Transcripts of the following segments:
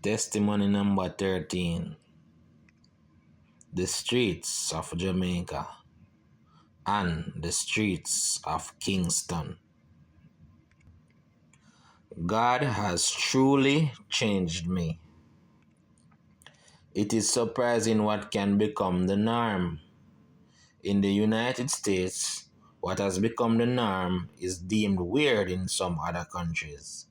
Testimony number 13. The streets of Jamaica and the streets of Kingston. God has truly changed me. It is surprising what can become the norm. In the United States, what has become the norm is deemed weird in some other countries.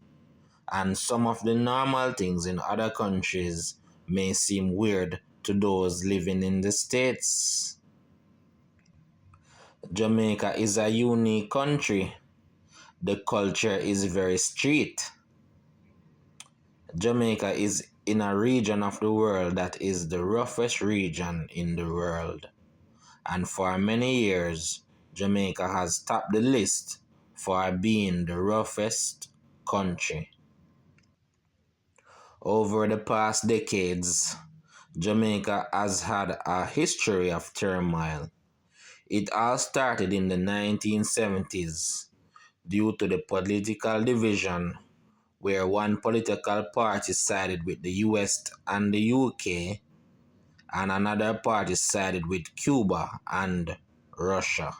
And some of the normal things in other countries may seem weird to those living in the States. Jamaica is a unique country. The culture is very street. Jamaica is in a region of the world that is the roughest region in the world. And for many years, Jamaica has topped the list for being the roughest country. Over the past decades, Jamaica has had a history of turmoil. It all started in the 1970s due to the political division where one political party sided with the US and the UK and another party sided with Cuba and Russia.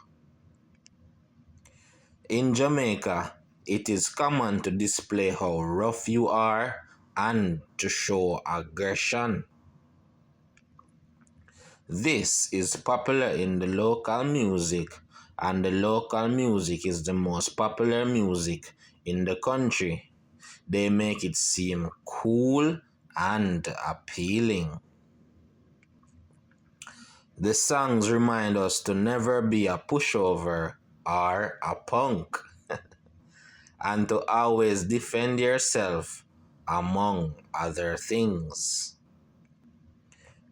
In Jamaica, it is common to display how rough you are and to show aggression. This is popular in the local music, and the local music is the most popular music in the country. They make it seem cool and appealing. The songs remind us to never be a pushover or a punk, and to always defend yourself, among other things.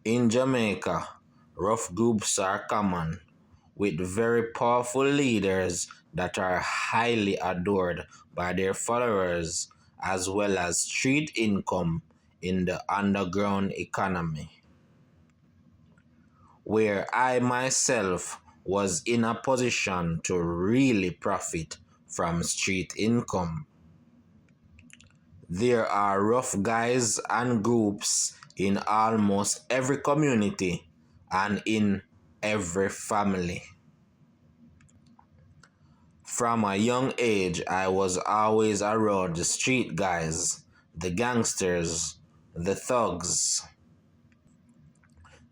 In Jamaica, rough groups are common, with very powerful leaders that are highly adored by their followers, as well as street income in the underground economy, where I myself was in a position to really profit from street income. There are rough guys and groups in almost every community and in every family. From a young age, I was always around the street guys, the gangsters, the thugs,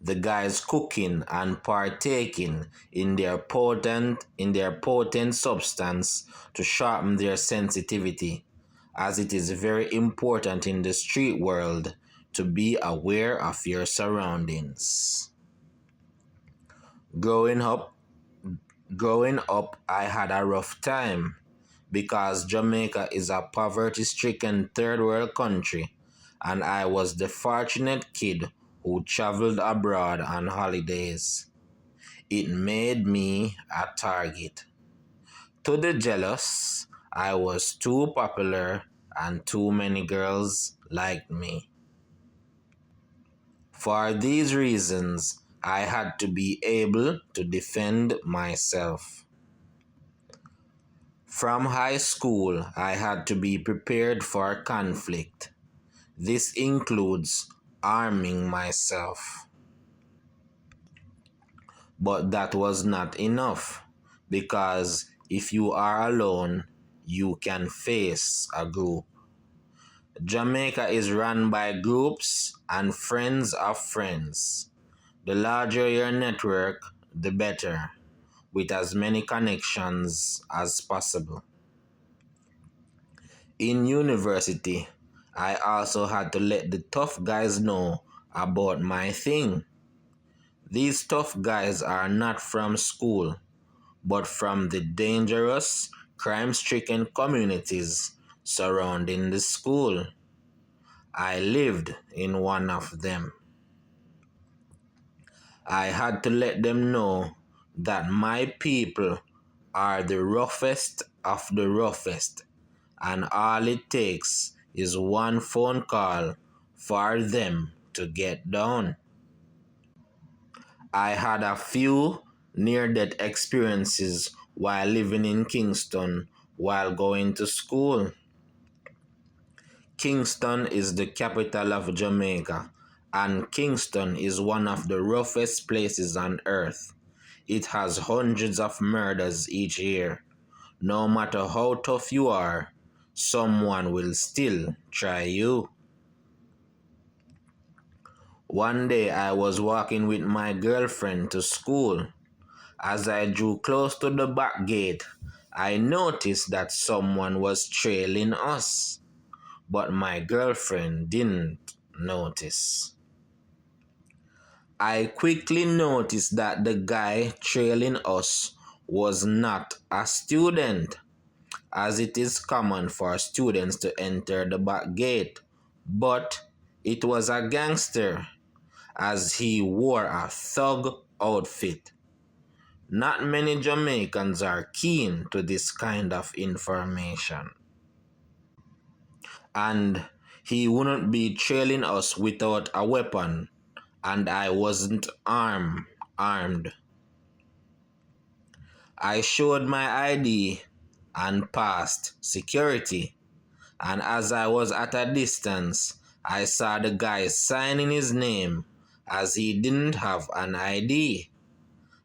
the guys cooking and partaking in their potent substance to sharpen their sensitivity, as it is very important in the street world to be aware of your surroundings. Growing up, I had a rough time because Jamaica is a poverty-stricken third world country, and I was the fortunate kid who traveled abroad on holidays. It made me a target. To the jealous, I was too popular and too many girls liked me. For these reasons, I had to be able to defend myself. From high school, I had to be prepared for conflict. This includes arming myself. But that was not enough, because if you are alone, you can face a group. Jamaica is run by groups and friends of friends. The larger your network, the better, with as many connections as possible. In university, I also had to let the tough guys know about my thing. These tough guys are not from school, but from the dangerous, crime-stricken communities surrounding the school. I lived in one of them. I had to let them know that my people are the roughest of the roughest, and all it takes is one phone call for them to get down. I had a few near-death experiences while living in Kingston while going to school. Kingston is the capital of Jamaica, and Kingston is one of the roughest places on earth. It has hundreds of murders each year. No matter how tough you are, someone will still try you. One day I was walking with my girlfriend to school. As I drew close to the back gate, I noticed that someone was trailing us, but my girlfriend didn't notice. I quickly noticed that the guy trailing us was not a student, as it is common for students to enter the back gate, but it was a gangster, as he wore a thug outfit. Not many Jamaicans are keen to this kind of information. And he wouldn't be trailing us without a weapon, and I wasn't armed. I showed my ID and passed security, and as I was at a distance, I saw the guy signing his name as he didn't have an ID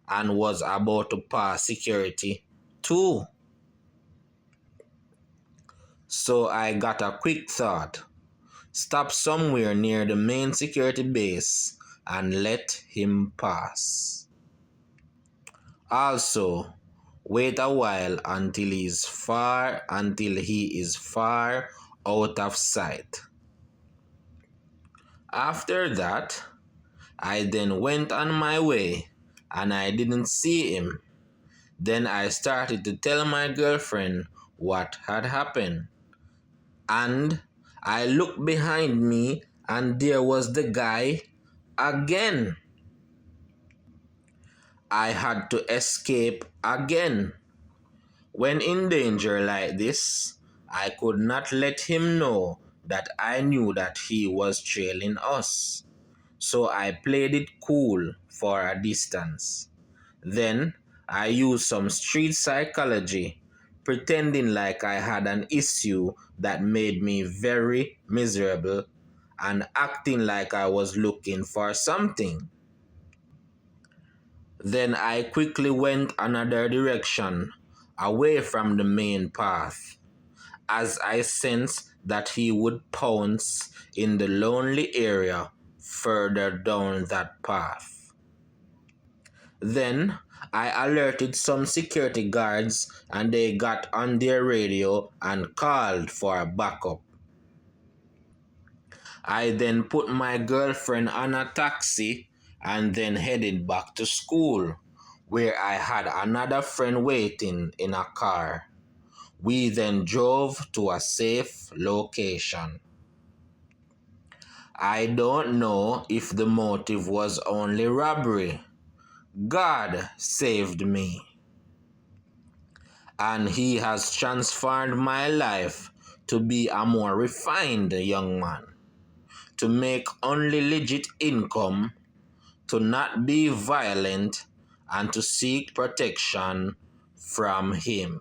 and was about to pass security too. So I got a quick thought. Stop somewhere near the main security base and let him pass. Also, wait a while until he is far out of sight. After that, I then went on my way and I didn't see him. Then I started to tell my girlfriend what had happened. And I looked behind me and there was the guy again. I had to escape again. When in danger like this, I could not let him know that I knew that he was trailing us. So I played it cool for a distance. Then I used some street psychology, pretending like I had an issue that made me very miserable and acting like I was looking for something. Then I quickly went another direction, away from the main path, as I sensed that he would pounce in the lonely area further down that path. Then I alerted some security guards and they got on their radio and called for backup. I then put my girlfriend on a taxi and then headed back to school, where I had another friend waiting in a car. We then drove to a safe location. I don't know if the motive was only robbery. God saved me. And He has transformed my life to be a more refined young man, to make only legit income, to not be violent, and to seek protection from Him.